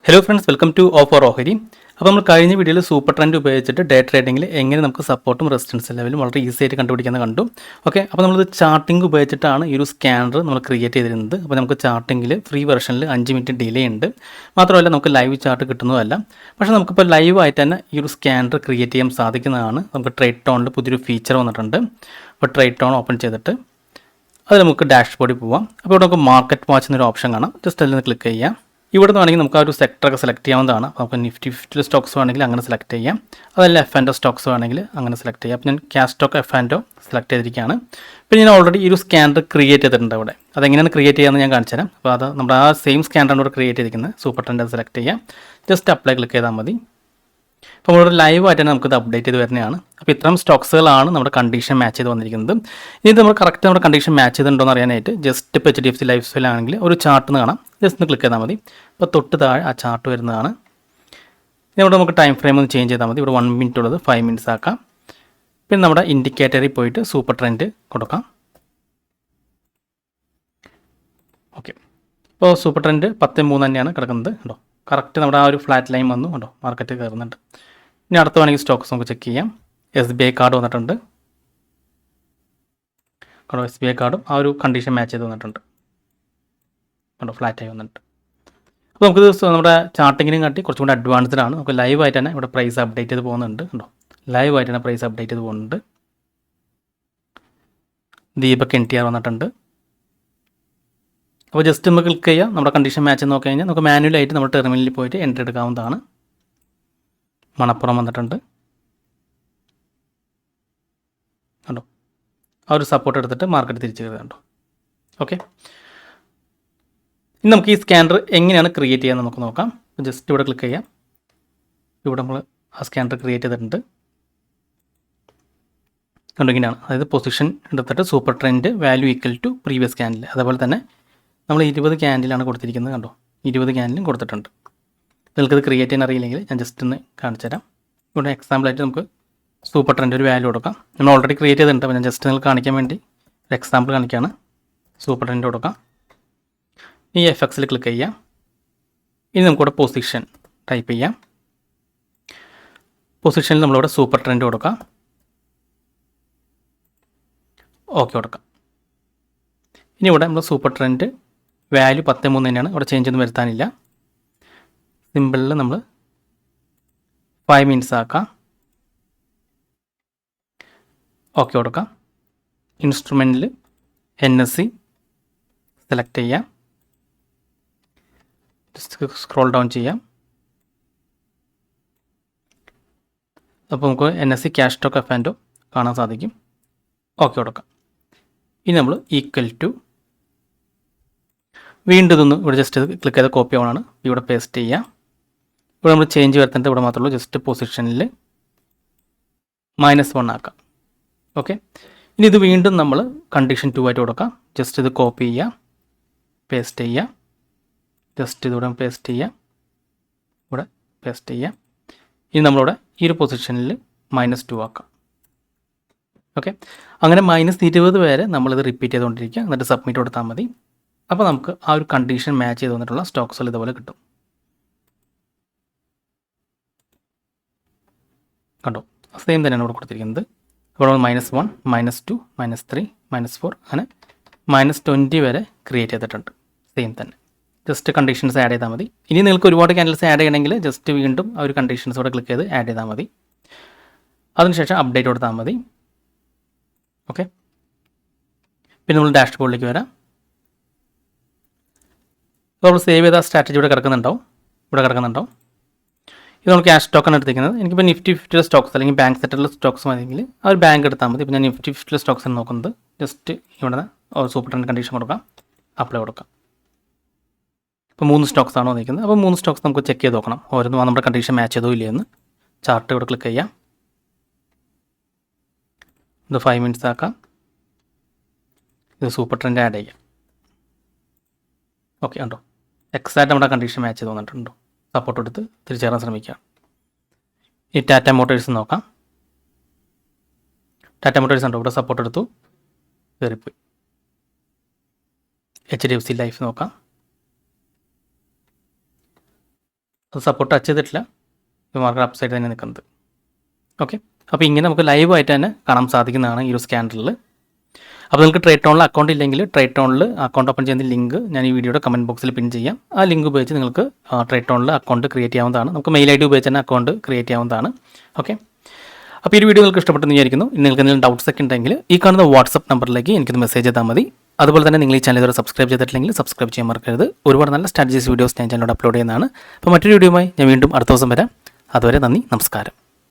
Hello friends, welcome to offer ഓഹരി. അപ്പോൾ നമ്മൾ കഴിഞ്ഞ വീഡിയോയിൽ സൂപ്പർ ട്രെൻഡ് ഉപയോഗിച്ചിട്ട് ഡേ ട്രേഡിംഗിൽ എങ്ങനെ നമുക്ക് സപ്പോർട്ടും റെസിസ്റ്റൻസ് ലെവലും വളരെ ഈസി ആയിട്ട് കണ്ടുപിടിക്കുന്നത് കണ്ടു. ഓക്കെ, അപ്പോൾ നമ്മളിത് ചാർട്ടിംഗ് ഉപയോഗിച്ചിട്ടാണ് ഈ ഒരു സ്കാനർ നമ്മൾ ക്രിയേറ്റ് ചെയ്തിരുന്നത്. അപ്പോൾ നമുക്ക് ചാർട്ടിങ്ങിൽ ഫ്രീ വെർഷനിൽ 5 മിനിറ്റ് ഡിലേ ഉണ്ട്. മാത്രമല്ല നമുക്ക് ലൈവ് ചാർട്ട് കിട്ടുന്നതല്ല. പക്ഷേ നമുക്കിപ്പോൾ ലൈവായിട്ട് തന്നെ ഈ ഒരു സ്കാനർ ക്രിയേറ്റ് ചെയ്യാൻ സാധിക്കുന്നതാണ്. നമുക്ക് ട്രേഡ് ടോണിൽ പുതിയൊരു ഫീച്ചർ വന്നിട്ടുണ്ട്. അപ്പോൾ ട്രേഡ് ടോൺ ഓപ്പൺ ചെയ്തിട്ട് അത് നമുക്ക് ഡാഷ്ബോർഡിൽ പോവാം. അപ്പോൾ ഇവിടെ നമുക്ക് മാർക്കറ്റ് വാച്ച് എന്നൊരു ഓപ്ഷൻ കാണാം. ജസ്റ്റ് അതിൽ നിന്ന് ക്ലിക്ക് ചെയ്യാം. ഇവിടെ നിന്ന് വേണമെങ്കിൽ നമുക്ക് ആ ഒരു സെക്ടറൊക്കെ സെലക്ട് ചെയ്യാവുന്നതാണ്. നമുക്ക് നിഫ്റ്റി 50 സ്റ്റോക്സ് വേണമെങ്കിൽ അങ്ങനെ സെലക്ട് ചെയ്യാം. അതല്ല എഫ് സ്റ്റോക്സ് വേണമെങ്കിൽ അങ്ങനെ സെലക്ട് ചെയ്യാം. അപ്പോൾ ഞാൻ ക്യാഷ് സ്റ്റോക്ക് എഫ് സെലക്ട് ചെയ്തിരിക്കുകയാണ്. പിന്നെ ഞാൻ ഓൾറെഡി ഈ ഒരു സ്കാനർ ക്രിയേറ്റ് ചെയ്തിട്ടുണ്ട് അവിടെ. അതെങ്ങനെയാണ് ക്രിയേറ്റ് ചെയ്യാമെന്ന് ഞാൻ കാണിച്ചു തരാം. അപ്പോൾ അത് നമ്മുടെ ആ സെയിം സ്കാനറാണ് ഇവിടെ ക്രിയേറ്റ് ചെയ്തിരിക്കുന്നത്. സൂപ്പർ ട്രെൻഡ് അത് സെലക്ട് ചെയ്യാം. ജസ്റ്റ് അപ്ലൈ ക്ലിക്ക് ചെയ്താൽ മതി. അപ്പോൾ നമ്മുടെ ലൈവായിട്ട് തന്നെ നമുക്കിത് അപ്ഡേറ്റ് ചെയ്ത് വരുന്നതാണ്. അപ്പോൾ ഇത്തരം സ്റ്റോക്സുകളാണ് നമ്മുടെ കണ്ടീഷൻ മാച്ച് ചെയ്ത് വന്നിരിക്കുന്നത്. ഇനി നമ്മൾ കറക്റ്റ് നമ്മുടെ കണ്ടീഷൻ മാച്ച് ചെയ്തിട്ടുണ്ടോ എന്ന് അറിയാനായിട്ട് ജസ്റ്റ് ഇപ്പോൾ HDFC ലൈഫ് സ്റ്റൈൽ ആണെങ്കിൽ ഒരു ചാർട്ട് കാണാം. ജസ്റ്റ് ഒന്ന് ക്ലിക്ക് ചെയ്താൽ മതി. ഇപ്പോൾ തൊട്ട് താഴെ ആ ചാർട്ട് വരുന്നതാണ്. ഇനി ഇവിടെ നമുക്ക് ടൈം ഫ്രെയിം ഒന്ന് ചേഞ്ച് ചെയ്താൽ മതി. ഇവിടെ 1 മിനിറ്റ് ഉള്ളത് 5 മിനിറ്റ്സ് ആക്കാം. പിന്നെ നമ്മുടെ ഇൻഡിക്കേറ്ററിൽ പോയിട്ട് സൂപ്പർ ട്രെൻഡ് കൊടുക്കാം. ഓക്കെ, ഇപ്പോൾ സൂപ്പർ ട്രെൻഡ് 10.3 തന്നെയാണ് കിടക്കുന്നത്. കേട്ടോ, കറക്റ്റ് നമ്മുടെ ആ ഒരു ഫ്ലാറ്റ് ലൈൻ വന്നു. കേട്ടോ, മാർക്കറ്റ് കയറുന്നുണ്ട്. ഇനി അടുത്ത വേണമെങ്കിൽ സ്റ്റോക്സ് നമുക്ക് ചെക്ക് ചെയ്യാം. SBI കാർഡ് വന്നിട്ടുണ്ട്. കേട്ടോ, SBI കാർഡും ആ ഒരു കണ്ടീഷൻ മാച്ച് ചെയ്ത് വന്നിട്ടുണ്ട്. കേട്ടോ, ഫ്ലാറ്റായി വന്നിട്ടുണ്ട്. അപ്പോൾ നമുക്കിത് നമ്മുടെ ചാർട്ടിങ്ങിനും കാട്ടി കുറച്ചും കൂടി അഡ്വാൻസ്ഡ് ആണ്. നമുക്ക് ലൈവായിട്ട് തന്നെ ഇവിടെ പ്രൈസ് അപ്ഡേറ്റ് ചെയ്ത് പോകുന്നുണ്ട്. കേട്ടോ, ലൈവായിട്ട് തന്നെ പ്രൈസ് അപ്ഡേറ്റ് ചെയ്ത് പോകുന്നുണ്ട്. ദീപക് NTR വന്നിട്ടുണ്ട്. അപ്പോൾ ജസ്റ്റ് നമുക്ക് ക്ലിക്ക് ചെയ്യാം. നമ്മുടെ കണ്ടീഷൻ മാച്ച് നോക്കി കഴിഞ്ഞാൽ നമുക്ക് മാനുവലായിട്ട് നമ്മുടെ ടെർമിനലിൽ പോയിട്ട് എൻട്രി എടുക്കാവുന്നതാണ്. മണപ്പുറം വന്നിട്ടുണ്ട്. കണ്ടോ, ആ ഒരു സപ്പോർട്ട് എടുത്തിട്ട് മാർക്കറ്റ് തിരിച്ചു കയറുന്നുണ്ടോ. ഓക്കെ, ഇനി നമുക്ക് ഈ സ്കാനർ എങ്ങനെയാണ് ക്രിയേറ്റ് ചെയ്യാൻ നമുക്ക് നോക്കാം. ജസ്റ്റ് ഇവിടെ ക്ലിക്ക് ചെയ്യാം. ഇവിടെ നമ്മൾ ആ സ്കാനർ ക്രിയേറ്റ് ചെയ്തിട്ടുണ്ട്. കണ്ടോ, ഇങ്ങനെയാണ്. അതായത് പൊസിഷൻ എടുത്തിട്ട് super trend value equal to previous candle. അതേപോലെ തന്നെ നമ്മൾ 20 ക്യാൻഡിലാണ് കൊടുത്തിരിക്കുന്നത്. കണ്ടോ, 20 ക്യാൻഡിലും കൊടുത്തിട്ടുണ്ട്. നിങ്ങൾക്കിത് ക്രിയേറ്റ് ചെയ്യാൻ അറിയില്ലെങ്കിൽ ഞാൻ ജസ്റ്റ് ഒന്ന് കാണിച്ചു തരാം. ഇവിടെ എക്സാമ്പിളായിട്ട് നമുക്ക് സൂപ്പർ ട്രെൻഡ് ഒരു വാല്യൂ കൊടുക്കാം. നമ്മൾ ഓൾറെഡി ക്രിയേറ്റ് ചെയ്തിട്ടുണ്ട്. അപ്പോൾ ഞാൻ ജസ്റ്റ് നിങ്ങൾക്ക് കാണിക്കാൻ വേണ്ടി ഒരു എക്സാമ്പിൾ കാണിക്കുകയാണ്. സൂപ്പർ ട്രെൻഡ് കൊടുക്കാം. ഈ FXൽ ക്ലിക്ക് ചെയ്യാം. ഇനി നമുക്കിവിടെ പൊസിഷൻ ടൈപ്പ് ചെയ്യാം. പൊസിഷനിൽ നമ്മളിവിടെ സൂപ്പർ ട്രെൻഡ് കൊടുക്കാം. ഓക്കെ കൊടുക്കാം. ഇനി ഇവിടെ നമ്മൾ സൂപ്പർ ട്രെൻഡ് വാല്യൂ 10.3 തന്നെയാണ്. ഇവിടെ ചേഞ്ച് ഒന്നും വരുത്താനില്ല. സിമ്പിളിൽ നമ്മൾ 5 മിനിറ്റ്സ് ആക്കാം. ഓക്കെ കൊടുക്കാം. ഇൻസ്ട്രുമെൻറ്റിൽ NSE സെലക്ട് ചെയ്യാം. ജസ്റ്റ് സ്ക്രോൾ ഡൗൺ ചെയ്യാം. അപ്പോൾ നമുക്ക് NSE ക്യാഷ് സ്റ്റോക്ക് എഫ് കാണാൻ സാധിക്കും. ഓക്കെ കൊടുക്കാം. ഇനി നമ്മൾ ഈക്വൽ ടു വീണ്ടും ഇതൊന്ന് ഇവിടെ ജസ്റ്റ് ക്ലിക്ക് ചെയ്ത് കോപ്പി ആവണമാണ്. ഇവിടെ പേസ്റ്റ് ചെയ്യാം. ഇവിടെ നമ്മൾ ചേഞ്ച് വരുത്തേണ്ടത് ഇവിടെ മാത്രമേ ഉള്ളൂ. ജസ്റ്റ് പൊസിഷനിൽ -1 ആക്കാം. ഓക്കെ, ഇനി ഇത് വീണ്ടും നമ്മൾ കണ്ടീഷൻ 2 ആയിട്ട് കൊടുക്കാം. ജസ്റ്റ് ഇത് കോപ്പി ചെയ്യാം, പേസ്റ്റ് ചെയ്യാം. ജസ്റ്റ് ഇതിവിടെ പേസ്റ്റ് ചെയ്യാം, ഇവിടെ പേസ്റ്റ് ചെയ്യാം. ഇനി നമ്മളിവിടെ ഈ ഒരു പൊസിഷനിൽ -2 ആക്കാം. ഓക്കെ, അങ്ങനെ -20 വരെ നമ്മളിത് റിപ്പീറ്റ് ചെയ്തുകൊണ്ടിരിക്കുക. എന്നിട്ട് സബ്മിറ്റ് കൊടുത്താൽ മതി. അപ്പോൾ നമുക്ക് ആ ഒരു കണ്ടീഷൻ മാച്ച് ചെയ്ത് വന്നിട്ടുള്ള സ്റ്റോക്സുകൾ ഇതുപോലെ കിട്ടും. കണ്ടോ, സെയിം തന്നെയാണ് ഇവിടെ കൊടുത്തിരിക്കുന്നത്. ഇവിടെ -1, -2, -3, -4 അങ്ങനെ -20 വരെ ക്രിയേറ്റ് ചെയ്തിട്ടുണ്ട്. സെയിം തന്നെ. ജസ്റ്റ് കണ്ടീഷൻസ് ആഡ് ചെയ്താൽ മതി. ഇനി നിങ്ങൾക്ക് ഒരുപാട് ക്യാൻഡിൽസ് ആഡ് ചെയ്യണമെങ്കിൽ ജസ്റ്റ് വീണ്ടും ആ ഒരു കണ്ടീഷൻസ് ഇവിടെ ക്ലിക്ക് ചെയ്ത് ആഡ് ചെയ്താൽ മതി. അതിനുശേഷം അപ്ഡേറ്റ് കൊടുത്താൽ മതി. ഓക്കെ, പിന്നെ നമ്മൾ ഡാഷ്ബോർഡിലേക്ക് വരാം. അപ്പോൾ നമ്മൾ സേവ് ചെയ്ത സ്ട്രാറ്റജി ഇവിടെ കിടക്കുന്നുണ്ടാവും. ഇത് നമ്മൾ ക്യാഷ് സ്റ്റോക്കാണ് എടുത്തിരിക്കുന്നത്. എനിക്കിപ്പോൾ നിഫ്റ്റി 50 സ്റ്റോക്സ് അല്ലെങ്കിൽ ബാങ്ക് സെക്ടറിൽ സ്റ്റോക്സ് മതിയെങ്കിൽ ആ ഒരു ബാങ്ക് എടുത്താൽ മതി. ഇപ്പോൾ ഞാൻ നിഫ്റ്റി 50 സ്റ്റോക്സ് ആണ് നോക്കുന്നത്. ജസ്റ്റ് ഇവിടെ സൂപ്പർ ട്രെൻഡ് കണ്ടീഷൻ കൊടുക്കാം, അപ്ലൈ കൊടുക്കാം. ഇപ്പോൾ 3 സ്റ്റോക്സ് ആണോ നിൽക്കുന്നത്. അപ്പോൾ 3 സ്റ്റോക്സ് നമുക്ക് ചെക്ക് ചെയ്ത് നോക്കണം. ഓരോന്നും നമ്മുടെ കണ്ടീഷൻ മാച്ച് ചെയ്തോ ഇല്ലയെന്ന്. ചാർട്ട് ഇവിടെ ക്ലിക്ക് ചെയ്യാം. ഇത് 5 മിനിറ്റ്സ് ആക്കാം. ഇത് സൂപ്പർ ട്രെൻഡ് ആഡ് ചെയ്യാം. ഓക്കെ, ഉണ്ടോ, എക്സാക്റ്റ് നമ്മുടെ കണ്ടീഷൻ മാച്ച് ചെയ്ത് വന്നിട്ടുണ്ടോ. സപ്പോർട്ട് എടുത്ത് തിരിച്ചേറാൻ ശ്രമിക്കാം. ഈ ടാറ്റ മോട്ടോഴ്സ് നോക്കാം. ടാറ്റ മോട്ടോഴ്സ് ഉണ്ടോ, ഇവിടെ സപ്പോർട്ട് എടുത്തു കയറിപ്പോയി. HDFC ലൈഫ് നോക്കാം. അത് സപ്പോർട്ട് ടച്ച് ചെയ്തിട്ടില്ല, മാർക്കർ അപ്പ് സൈഡ് തന്നെ നിൽക്കുന്നത്. ഓക്കെ, അപ്പോൾ ഇങ്ങനെ നമുക്ക് ലൈവായിട്ട് തന്നെ കാണാൻ സാധിക്കുന്നതാണ് ഈ ഒരു സ്കാനറിൽ. അപ്പോൾ നിങ്ങൾക്ക് ട്രേറ്റോണിൽ അക്കൗണ്ട് ഇല്ലെങ്കിൽ ട്രേറ്റോണിൽ അക്കൗണ്ട് ഓപ്പൺ ചെയ്യുന്ന ലിങ്ക് ഞാൻ ഈ വീഡിയോയുടെ കമൻറ്റ് ബോക്സിൽ പിൻ ചെയ്യാം. ആ ലിങ്ക് ഉപയോഗിച്ച് നിങ്ങൾക്ക് ട്രേറ്റോണിൽ അക്കൗണ്ട് ക്രിയേറ്റ് ചെയ്യാവുന്നതാണ്. നമുക്ക് മെയിൽ ID ഉപയോഗിച്ച് തന്നെ അക്കൗണ്ട് ക്രിയേറ്റ് ചെയ്യാവുന്നതാണ്. ഓക്കെ, അപ്പോൾ ഈ വീഡിയോ നിങ്ങൾക്ക് ഇഷ്ടപ്പെട്ടെന്ന് വിചാരിക്കുന്നു. നിങ്ങൾക്ക് എന്തെങ്കിലും ഡൗട്ട്സ് ഒക്കെ ഉണ്ടെങ്കിൽ ഈ കാണുന്ന വാട്സപ്പ് നമ്പറിലേക്ക് എനിക്കൊന്ന് മെസ്സേജ് ചെയ്താൽ മതി. അതുപോലെ തന്നെ നിങ്ങൾ ഈ ചാനൽ ഇതുവരെ സബ്സ്ക്രൈബ് ചെയ്തിട്ടില്ലെങ്കിൽ സബ്സ്ക്രൈബ് ചെയ്യാൻ മറക്കരുത്. ഒരുപാട് നല്ല സ്ട്രാറ്റജീസ് വീഡിയോസ് ഞാൻ ചാനലിലൂടെ അപ്ലോഡ് ചെയ്യുന്നതാണ്. അപ്പോൾ മറ്റൊരു വീഡിയോയുമായി ഞാൻ വീണ്ടും അടുത്ത ദിവസം വരാം. അതുവരെ നന്ദി, നമസ്കാരം.